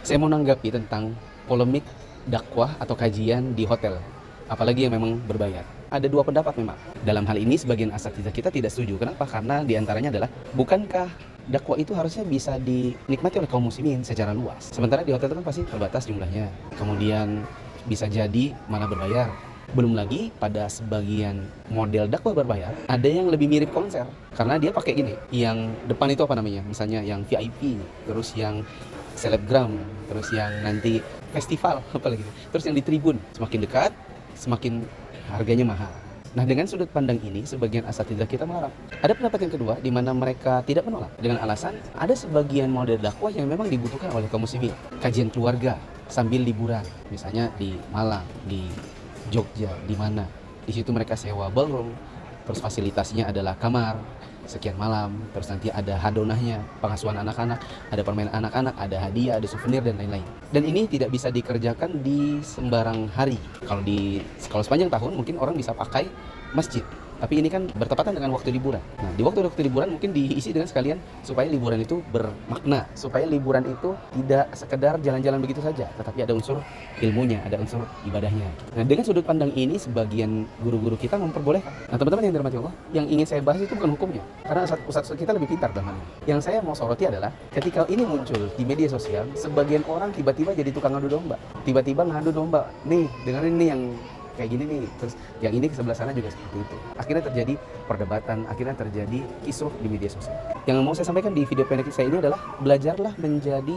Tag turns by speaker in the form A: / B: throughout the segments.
A: Saya mau nanggapi tentang polemik dakwah atau kajian di hotel, apalagi yang memang berbayar. Ada dua pendapat memang. Dalam hal ini sebagian asatidzah kita tidak setuju. Kenapa? Karena diantaranya adalah, bukankah dakwah itu harusnya bisa dinikmati oleh kaum muslimin secara luas? Sementara di hotel itu kan pasti terbatas jumlahnya. Kemudian bisa jadi malah berbayar. Belum lagi pada sebagian model dakwah berbayar, ada yang lebih mirip konser. Karena dia pakai gini, yang depan itu apa namanya? Misalnya yang VIP, terus yang selebgram, terus yang nanti festival, apalagi. Terus yang di tribun, semakin dekat, semakin harganya mahal. Nah, dengan sudut pandang ini, sebagian asatidzah kita melarang. Ada pendapat yang kedua, di mana mereka tidak menolak. Dengan alasan, ada sebagian model dakwah yang memang dibutuhkan oleh kaum muslimin. Kajian keluarga, sambil liburan. Misalnya di Malang, di Jogja, di mana. Di situ mereka sewa ballroom, terus fasilitasnya adalah kamar, sekian malam, terus nanti ada hadonahnya, pengasuhan anak-anak, ada permainan anak-anak, ada hadiah, ada souvenir, dan lain-lain. Dan ini tidak bisa dikerjakan di sembarang hari. Kalau sepanjang tahun mungkin orang bisa pakai masjid, tapi ini kan bertepatan dengan waktu liburan. Nah, di waktu liburan mungkin diisi dengan sekalian supaya liburan itu bermakna, supaya liburan itu tidak sekedar jalan-jalan begitu saja, tetapi ada unsur ilmunya, ada unsur ibadahnya. Nah, dengan sudut pandang ini, sebagian guru-guru kita memperbolehkan. Nah, teman-teman yang dirahmati Allah, yang ingin saya bahas itu bukan hukumnya, karena ustaz kita lebih pintar dalam hal ini. Yang saya mau soroti adalah, ketika ini muncul di media sosial, sebagian orang tiba-tiba jadi tukang ngadu domba. Tiba-tiba ngadu domba, nih dengerin nih yang kayak gini nih, terus yang ini ke sebelah sana juga seperti itu. Akhirnya terjadi perdebatan, akhirnya terjadi kisruh di media sosial. Yang mau saya sampaikan di video pendek saya ini adalah, belajarlah menjadi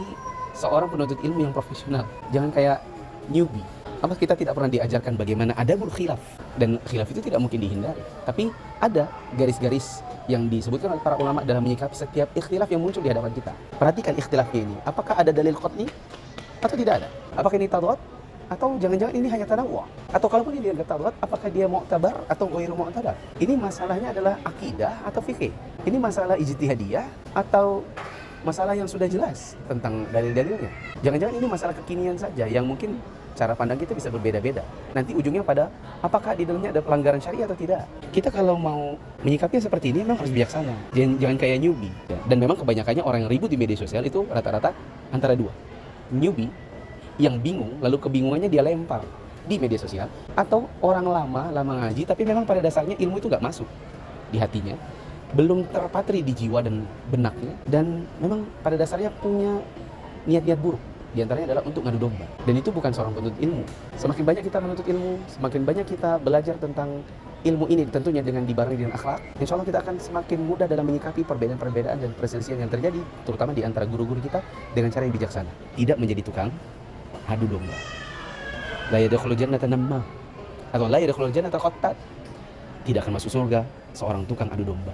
A: seorang penuntut ilmu yang profesional. Jangan kayak newbie. Apa kita tidak pernah diajarkan bagaimana ada khilaf? Dan khilaf itu tidak mungkin dihindari. Tapi ada garis-garis yang disebutkan oleh para ulama dalam menyikapi setiap ikhtilaf yang muncul di hadapan kita. Perhatikan ikhtilafnya ini. Apakah ada dalil qat'i atau tidak ada? Apakah ini tadad? Atau jangan-jangan ini hanya tanawwu'? Atau kalaupun ini dianggap tadad, apakah dia mu'tabar atau ghairu mu'tabar? Ini masalahnya adalah akidah atau fikih? Ini masalah ijtihadiyah atau masalah yang sudah jelas tentang dalil-dalilnya? Jangan-jangan ini masalah kekinian saja yang mungkin cara pandang kita bisa berbeda-beda. Nanti ujungnya pada apakah di dalamnya ada pelanggaran syariah atau tidak. Kita kalau mau menyikapinya seperti ini memang harus bijaksana. Jangan kayak newbie. Dan memang kebanyakannya orang yang ribut di media sosial itu rata-rata antara dua. Newbie yang bingung, lalu kebingungannya dia lempar di media sosial, atau orang lama ngaji tapi memang pada dasarnya ilmu itu nggak masuk di hatinya, belum terpatri di jiwa dan benaknya, dan memang pada dasarnya punya niat-niat buruk. Di antaranya adalah untuk ngadu domba. Dan itu bukan seorang penuntut ilmu. Semakin banyak kita menuntut ilmu, semakin banyak kita belajar tentang ilmu ini, tentunya dengan dibarengi dengan akhlak, insya Allah kita akan semakin mudah dalam menyikapi perbedaan-perbedaan dan perselisihan yang terjadi, terutama di antara guru-guru kita, dengan cara yang bijaksana. Tidak menjadi tukang adu domba. La yadkhulul jannata namma, atau la yadkhulul jannata qattat. Tidak akan masuk surga seorang tukang adu domba.